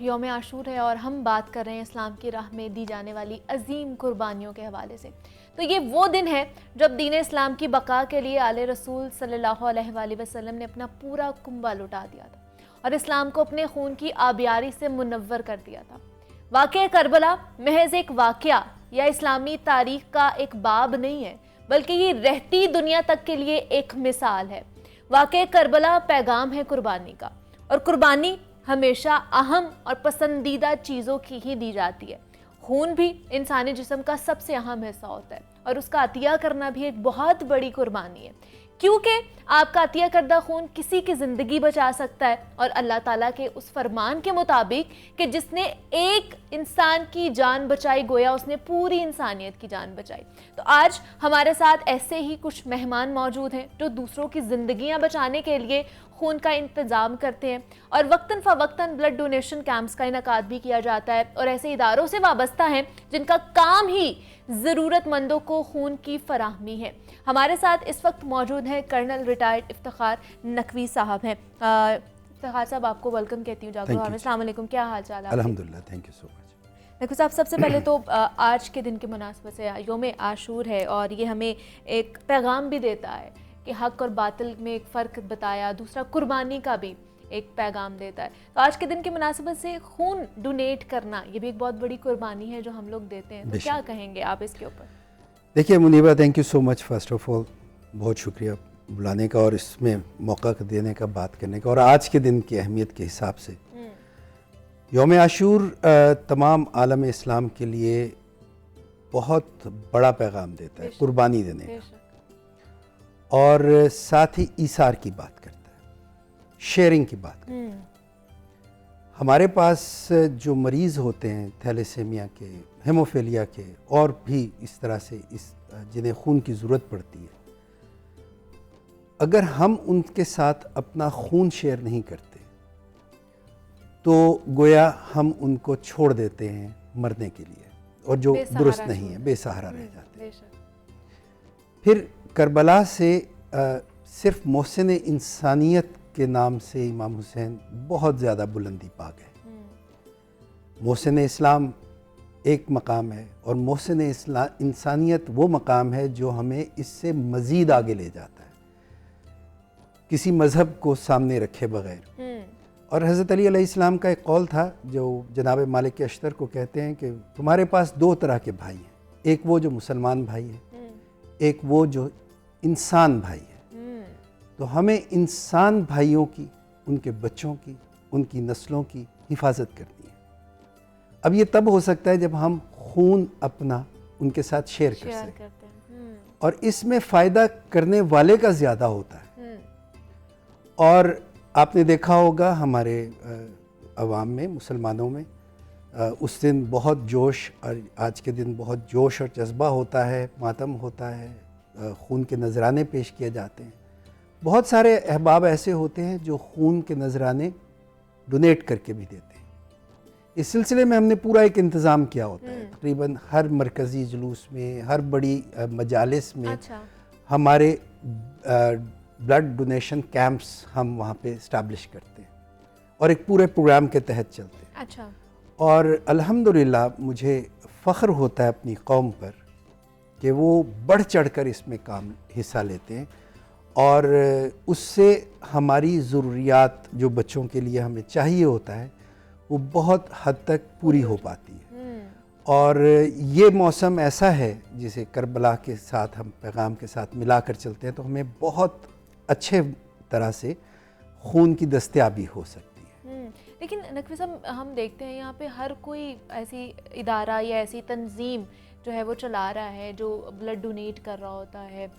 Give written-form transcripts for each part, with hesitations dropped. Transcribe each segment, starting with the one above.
यौम आशूर है और हम बात कर रहे हैं इस्लाम की राह में दी जाने वाली अजीम कुर्बानियों के हवाले से। तो ये वो दिन है जब दीन इस्लाम की बका के लिए आले रसूल सल्लल्लाहु अलैहि वसल्लम ने अपना पूरा कुंबा लुटा दिया था और इस्लाम को अपने खून की आबियारी से मुनव्वर कर दिया था। वाक़या करबला महज एक वाक़या या इस्लामी तारीख का एक बाब नहीं है, बल्कि ये रहती दुनिया तक के लिए एक मिसाल है। वाक़या करबला पैगाम है कुर्बानी का, और कुर्बानी हमेशा अहम और पसंदीदा चीज़ों की ही दी जाती है। खून भी इंसानी जिस्म का सबसे अहम हिस्सा होता है और उसका अतिया करना भी एक बहुत बड़ी कुर्बानी है, क्योंकि आपका अतिया करदा खून किसी की ज़िंदगी बचा सकता है। और अल्लाह ताला के उस फरमान के मुताबिक कि जिसने एक इंसान की जान बचाई, गोया उसने पूरी इंसानियत की जान बचाई। तो आज हमारे साथ ऐसे ही कुछ मेहमान मौजूद हैं जो दूसरों की ज़िंदगियां बचाने के लिए खून का इंतज़ाम करते हैं, और वक्तन फ़वक्तन ब्लड डोनेशन कैंप्स का इनकाद भी किया जाता है और ऐसे इदारों से वाबस्ता हैं जिनका काम ही ज़रूरतमंदों को खून की फराहमी है। हमारे साथ इस वक्त मौजूद हैं कर्नल रिटायर्ड इफ्तिखार नकवी साहब हैं। इफ्तिखार साहब, आपको वेलकम कहती हूँ जागो। अस्सलाम वालेकुम, क्या हाल चाल है? अल्हम्दुलिल्लाह, thank you so much. Naqvi साहब, सबसे पहले तो आज के दिन की मुनासबत से यौम आशूर है और ये हमें एक पैगाम भी देता है कि हक़ और बातिल में एक फ़र्क बताया, दूसरा कुर्बानी का भी एक पैगाम देता है। तो आज के दिन की मुनासबत से खून डोनेट करना ये भी एक बहुत बड़ी कुर्बानी है जो हम लोग देते हैं। तो क्या कहेंगे आप इसके ऊपर? देखिए Muniba, thank you so much first of all, बहुत शुक्रिया बुलाने का और इसमें मौका देने का, बात करने का। और आज के दिन की अहमियत के हिसाब से यौम आशूर तमाम आलम इस्लाम के लिए बहुत बड़ा पैगाम देता है, कुर्बानी देने का, और साथ ही ईसार की बात करता है, शेयरिंग की बात करता है। हमारे पास जो मरीज़ होते हैं थैलेसेमिया के, हेमोफीलिया के, और भी इस तरह से जिन्हें खून की ज़रूरत पड़ती है, अगर हम उनके साथ अपना खून शेयर नहीं करते तो गोया हम उनको छोड़ देते हैं मरने के लिए, और जो दुरुस्त नहीं है, बेसहारा रह जाते हैं। फिर करबला से सिर्फ मोहसिन इंसानियत के नाम से इमाम हुसैन बहुत ज़्यादा बुलंदी पा गए। मोहसिन इस्लाम एक मकाम है और मोहसिन इंसानियत वो मकाम है जो हमें इससे मज़ीद आगे ले जाता है, किसी मज़हब को सामने रखे बग़ैर। और हज़रत अली अलैहिस्सलाम का एक कौल था जो जनाब मालिक अश्तर को कहते हैं कि तुम्हारे पास दो तरह के भाई हैं, एक वो जो मुसलमान भाई है, एक वो जो इंसान भाई है। तो हमें इंसान भाइयों की, उनके बच्चों की, उनकी नस्लों की हिफाजत करनी है। अब ये तब हो सकता है जब हम खून अपना उनके साथ शेयर कर सकें, और इसमें फ़ायदा करने वाले का ज़्यादा होता है। और आपने देखा होगा हमारे अवाम में, मुसलमानों में उस दिन बहुत जोश, और आज के दिन बहुत जोश और जज्बा होता है, मातम होता है, खून के नजराने पेश किए जाते हैं। बहुत सारे अहबाब ऐसे होते हैं जो खून के नजराने डोनेट करके भी देते हैं। इस सिलसिले में हमने पूरा एक इंतज़ाम किया होता है। तकरीबन हर मरकज़ी जुलूस में, हर बड़ी मजालिस में हमारे ब्लड डोनेशन कैंप्स हम वहाँ पे इस्टेब्लिश करते हैं और एक पूरे प्रोग्राम के तहत चलते हैं। अच्छा। और अल्हम्दुलिल्लाह मुझे फ़ख्र होता है अपनी कौम पर कि वो बढ़ चढ़कर इसमें काम हिस्सा लेते हैं, और उससे हमारी ज़रूरियात जो बच्चों के लिए हमें चाहिए होता है वो बहुत हद तक पूरी हो पाती है। और ये मौसम ऐसा है जिसे करबला के साथ हम पैगाम के साथ मिलाकर चलते हैं तो हमें बहुत अच्छे तरह से खून की दस्तयाबी हो सकती है। लेकिन नकवी साहब, हम देखते हैं यहाँ पे हर कोई ऐसी इदारा या ऐसी तंजीम जो है वो चला रहा है, जो ब्लड डोनेट कर रहा होता है,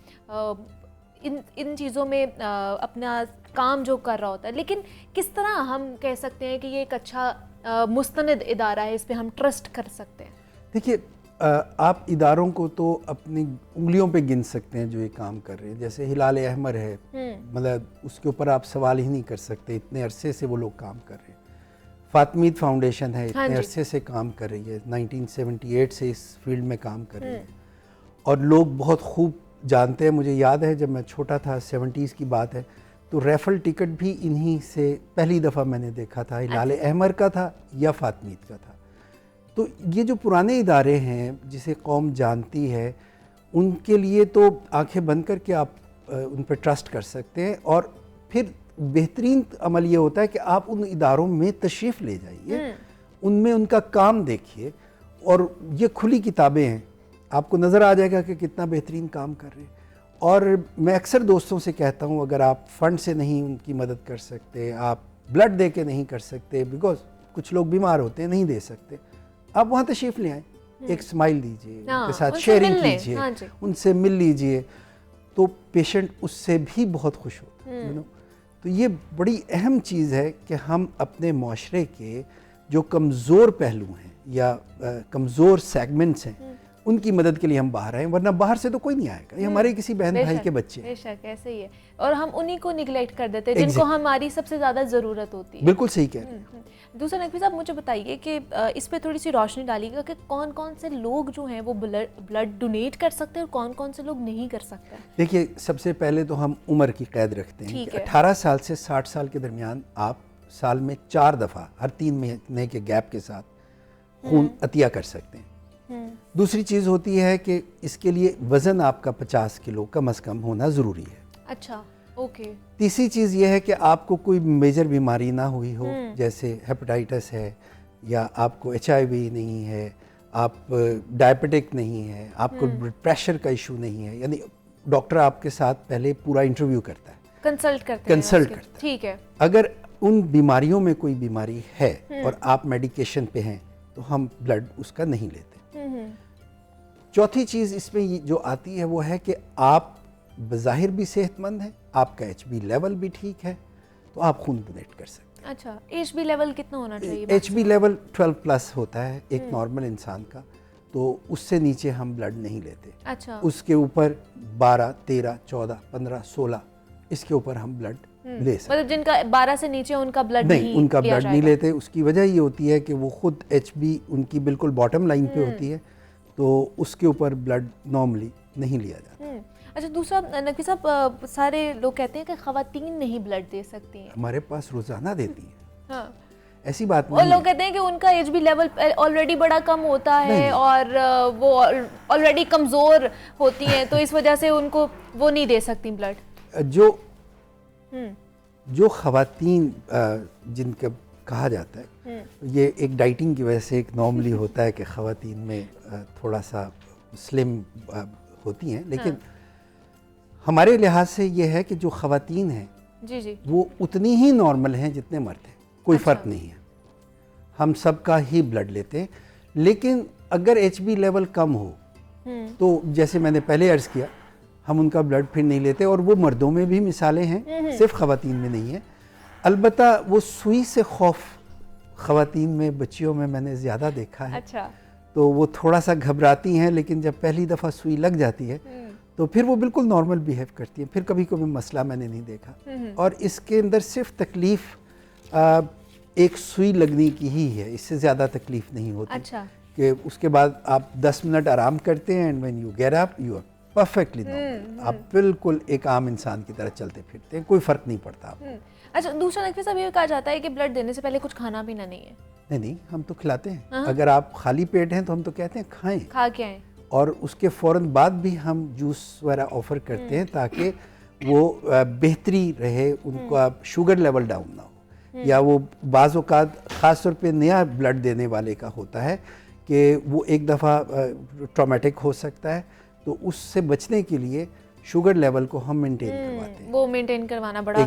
इन चीज़ों में अपना काम जो कर रहा होता है। लेकिन किस तरह हम कह सकते हैं कि ये एक अच्छा मुस्तनद इदारा है, इस पर हम ट्रस्ट कर सकते हैं? देखिए, आप इदारों को तो अपनी उंगलियों पे गिन सकते हैं जो ये काम कर रहे हैं। जैसे हिलाल अहमर है, मतलब उसके ऊपर आप सवाल ही नहीं कर सकते, इतने अरसे से वो लोग काम कर रहे हैं। फातमीद फाउंडेशन है, इतने अरसे से काम कर रही है, 1978 से इस फील्ड में काम कर रही है, और लोग बहुत खूब जानते हैं। मुझे याद है जब मैं छोटा था, 70s की बात है, तो रेफल टिकट भी इन्हीं से पहली दफ़ा मैंने देखा था, हिलाल अहमर का था या फातमीद का था। तो ये जो पुराने इदारे हैं जिसे कौम जानती है, उनके लिए तो आंखें बंद करके आप उन पर ट्रस्ट कर सकते हैं। और फिर बेहतरीन अमल ये होता है कि आप उन इदारों में तशरीफ़ ले जाइए, उनमें उनका काम देखिए, और ये खुली किताबें हैं, आपको नज़र आ जाएगा कि कितना बेहतरीन काम कर रहे हैं। और मैं अक्सर दोस्तों से कहता हूँ, अगर आप फ़ंड से नहीं उनकी मदद कर सकते, आप ब्लड दे के नहीं कर सकते, बिकॉज कुछ लोग बीमार होते हैं, नहीं दे सकते, आप वहाँ तशरीफ़ ले आएँ, एक स्माइल दीजिए, उनके साथ शेयरिंग कीजिए, उनसे मिल लीजिए, तो पेशेंट उससे भी बहुत खुश होता है। यू नो, तो ये बड़ी अहम चीज़ है कि हम अपने माशरे के जो कमज़ोर पहलू हैं या कमज़ोर सेगमेंट्स हैं, उनकी मदद के लिए हम बाहर आए, वरना बाहर से तो कोई नहीं आएगा, ये हमारे किसी बहन भाई के बच्चे। बेशक ऐसे ही है, और हम उन्हीं को निगलेक्ट कर देते हैं जिनको हमारी सबसे ज़्यादा ज़रूरत होती है। बिल्कुल सही कह रहे हैं। दूसरा नकवी साहब, मुझे बताइए कि इस पे थोड़ी सी रोशनी डालिएगा कि कौन कौन से लोग जो हैं वो ब्लड डोनेट कर सकते हैं और कौन कौन से लोग नहीं कर सकते। देखिए, सबसे पहले तो हम उम्र की कैद रखते हैं कि 18 साल से 60 साल के दरमियान आप साल में 4 दफ़ा हर 3 महीने के गैप के साथ खून अतिया कर सकते हैं। दूसरी चीज़ होती है कि इसके लिए वज़न आपका 50 किलो कम से कम होना ज़रूरी है। अच्छा, ओके। तीसरी चीज़ यह है कि आपको कोई मेजर बीमारी ना हुई हो, जैसे हेपेटाइटिस है, या आपको HIV नहीं है, आप डायबिटिक नहीं है, आपको ब्लड प्रेशर का इशू नहीं है, यानी डॉक्टर आपके साथ पहले पूरा इंटरव्यू करता है, कंसल्ट करता है। ठीक है। अगर उन बीमारियों में कोई बीमारी है और आप मेडिकेशन पे हैं, तो हम ब्लड उसका नहीं लेते। चौथी चीज़ इसमें जो आती है वो है कि आप बज़ाहिर भी सेहतमंद हैं, आपका HB लेवल भी ठीक है, तो आप खून डोनेट कर सकते हैं। अच्छा, HB लेवल कितना होना चाहिए? HB लेवल 12+ होता है एक नॉर्मल इंसान का, तो उससे नीचे हम ब्लड नहीं लेते। अच्छा। उसके ऊपर 12, 13, 14, 15, 16 इसके ऊपर हम ब्लड ले सकते। मतलब जिनका 12 से नीचे उनका ब्लड नहीं, उनका ब्लड नहीं लेते। उसकी वजह ये होती है कि वो खुद HB उनकी बिल्कुल बॉटम लाइन पे होती है, तो उसके ऊपर ब्लड नॉर्मली नहीं लिया जाता। अच्छा, दूसरा नकवी साहब, सारे लोग कहते हैं कि ख़वातीन नहीं ब्लड दे सकती हैं। हमारे पास रोज़ाना देती हैं। हाँ। ऐसी बात नहीं। और लोग कहते हैं कि उनका HB लेवल ऑलरेडी बड़ा कम होता है और वो ऑलरेडी कमज़ोर होती हैं, तो इस वजह से उनको वो नहीं दे सकती ब्लड। जो ख़वातीन जिनका कहा जाता है, ये एक डाइटिंग की वजह से एक नॉर्मली होता है कि ख़वातीन में थोड़ा सा स्लिम होती हैं, लेकिन हमारे लिहाज से ये है कि जो ख़वातीन हैं जी वो उतनी ही नॉर्मल हैं जितने मर्द हैं, कोई फ़र्क नहीं है। हम सबका ही ब्लड लेते हैं, लेकिन अगर HB लेवल कम हो तो जैसे मैंने पहले अर्ज़ किया, हम उनका ब्लड फिर नहीं लेते। और वो मर्दों में भी मिसालें हैं, सिर्फ ख़वातीन में नहीं है। अलबत्ता वो सुई से खौफ ख़वातीन में, बच्चियों में मैंने ज़्यादा देखा है। अच्छा। तो वो थोड़ा सा घबराती हैं, लेकिन जब पहली दफ़ा सुई लग जाती है तो फिर वो बिल्कुल नॉर्मल बिहेव करती है, फिर कभी कोई मसला मैंने नहीं देखा। और इसके अंदर सिर्फ तकलीफ़ एक सुई लगने की ही है, इससे ज़्यादा तकलीफ़ नहीं होती। अच्छा। कि उसके बाद आप 10 मिनट आराम करते हैं, and when you get up you are perfectly normal, आप बिल्कुल एक आम इंसान की तरह चलते फिरते हैं, कोई फ़र्क नहीं पड़ता आपको। अच्छा, दूसरा नकवी साहब, ये कहा जाता है कि ब्लड देने से पहले कुछ खाना पीना नहीं है। नहीं, हम तो खिलाते हैं। अगर आप खाली पेट हैं तो हम तो कहते हैं खाएं, खा के आएं, और उसके फ़ौरन बाद भी हम जूस वगैरह ऑफ़र करते हैं ताकि वो बेहतरी रहे, उनका शुगर लेवल डाउन ना हो। या वो बाज़ औक़ात ख़ास तौर पे नया ब्लड देने वाले का होता है कि वो एक दफ़ा ट्रॉमेटिक हो सकता है, तो उससे बचने के लिए शुगर लेवल को हम मेंटेन करवाते हैं। वो मेंटेन करवाना बड़ा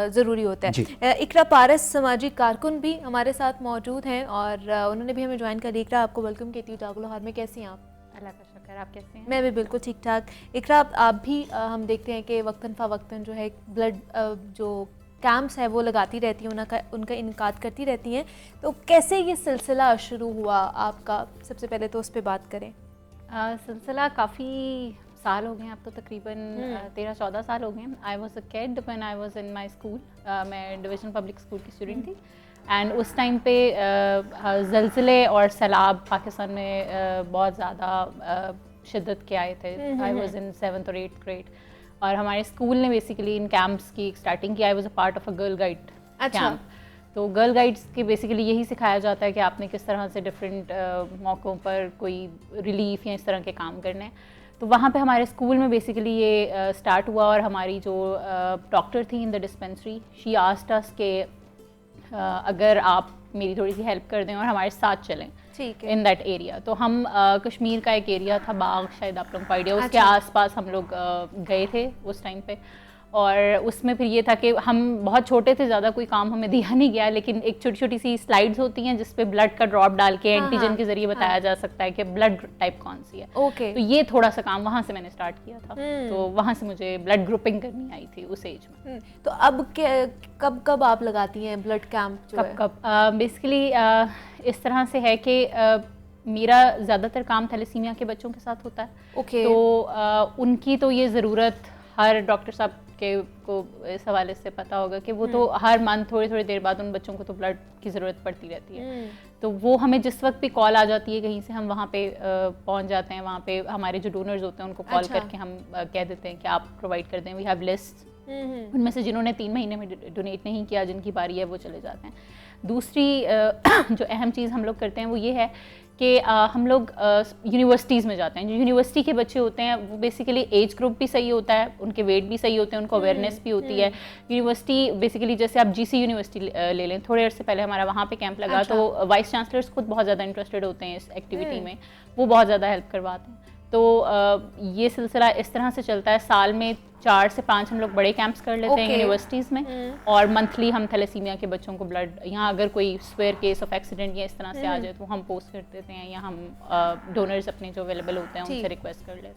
ज़रूरी होता है। इकरा पारस समाजी कारकुन भी हमारे साथ मौजूद हैं और उन्होंने भी हमें ज्वाइन कर लिया। इकरा, आपको वेलकम कहती हूँ जागो लाहौर में। कैसी हैं आप? अल्लाह का शुक्र, आप कैसे हैं? मैं भी बिल्कुल ठीक ठाक। इकरा, आप भी हम देखते हैं कि वक्तन फ़वक्तन जो है ब्लड जो कैंप्स है वो लगाती रहती हैं, उनका इनकाद करती रहती हैं, तो कैसे ये सिलसिला शुरू हुआ आपका? सबसे पहले तो उस पर बात करें। सिलसिला काफ़ी साल हो गए हैं, अब तो तकरीबन 13-14 साल हो गए हैं। I was a kid when I was in my school. मैं डिवीज़न पब्लिक स्कूल की स्टूडेंट थी, एंड उस टाइम पे ज़लज़ले और सैलाब पाकिस्तान में बहुत ज़्यादा शिद्दत के आए थे। आई वॉज इन 7th और 8th ग्रेड। और हमारे स्कूल ने बेसिकली इन कैंप्स की स्टार्टिंग की। I was a part of a girl guide अच्छा। कैंप। तो गर्ल गाइड्स के बेसिकली यही सिखाया जाता है कि आपने किस तरह से डिफरेंट मौक़ों पर कोई रिलीफ या इस तरह के काम करने हैं। तो वहाँ पे हमारे स्कूल में बेसिकली ये स्टार्ट हुआ, और हमारी जो डॉक्टर थी in the dispensary, she asked us के अगर आप मेरी थोड़ी सी हेल्प कर दें और हमारे साथ चलें ठीक है। In that area. तो हम कश्मीर का एक एरिया था बाग, शायद आप लोगों को आइडिया, उसके अच्छा। आसपास हम लोग गए थे उस टाइम पे। और उसमें फिर ये था कि हम बहुत छोटे थे, ज़्यादा कोई काम हमें दिया नहीं गया, लेकिन एक छोटी छोटी सी स्लाइड्स होती हैं जिस पे ब्लड का ड्रॉप डाल के हाँ, एंटीजन हाँ, के जरिए बताया जा सकता है कि ब्लड टाइप कौन सी है। ओके। तो ये थोड़ा सा काम वहाँ से मैंने स्टार्ट किया था। तो वहाँ से मुझे ब्लड ग्रुपिंग करनी आई थी उस एज में। तो अब कब कब आप लगाती हैं ब्लड कैंप जो है? कब बेसिकली इस तरह से है कि मेरा ज़्यादातर काम थैलेसीमिया के बच्चों के साथ होता है। ओके। तो उनकी तो ये ज़रूरत हर डॉक्टर साहब को इस हवाले से पता होगा कि वो तो हर मंथ थोड़ी थोड़ी देर बाद उन बच्चों को तो ब्लड की ज़रूरत पड़ती रहती है। तो वो हमें जिस वक्त भी कॉल आ जाती है कहीं से, हम वहाँ पे पहुँच जाते हैं। वहाँ पे हमारे जो डोनर्स होते हैं उनको कॉल अच्छा। करके हम कह देते हैं कि आप प्रोवाइड कर दें। वी हैव लिस्ट, उनमें से जिन्होंने 3 महीने में डोनेट नहीं किया, जिनकी बारी है, वो चले जाते हैं। दूसरी जो अहम चीज़ हम लोग करते हैं वो ये है कि हम लोग यूनिवर्सिटीज़ में जाते हैं। जो यूनिवर्सिटी के बच्चे होते हैं वो बेसिकली एज ग्रुप भी सही होता है, उनके वेट भी सही होते हैं, उनको अवेयरनेस भी होती है। यूनिवर्सिटी बेसिकली जैसे आप जीसी यूनिवर्सिटी ले लें, थोड़े अर्से पहले हमारा वहाँ पे कैंप लगा। अच्छा। तो वाइस चांसलर्स खुद बहुत ज़्यादा इंटरेस्टेड होते हैं इस एक्टिविटी में, वो बहुत ज़्यादा हेल्प करवाते हैं। तो ये सिलसिला इस तरह से चलता है। साल में 4 से 5 हम लोग बड़े कैंप्स कर लेते हैं यूनिवर्सिटीज़ में, और मंथली हम थैलेसीमिया के बच्चों को ब्लड, यहाँ अगर कोई स्वेयर केस ऑफ एक्सीडेंट या इस तरह से आ जाए तो हम पोस्ट कर देते हैं, या हम डोनर्स अपने जो अवेलेबल होते हैं उनसे रिक्वेस्ट कर लेते हैं।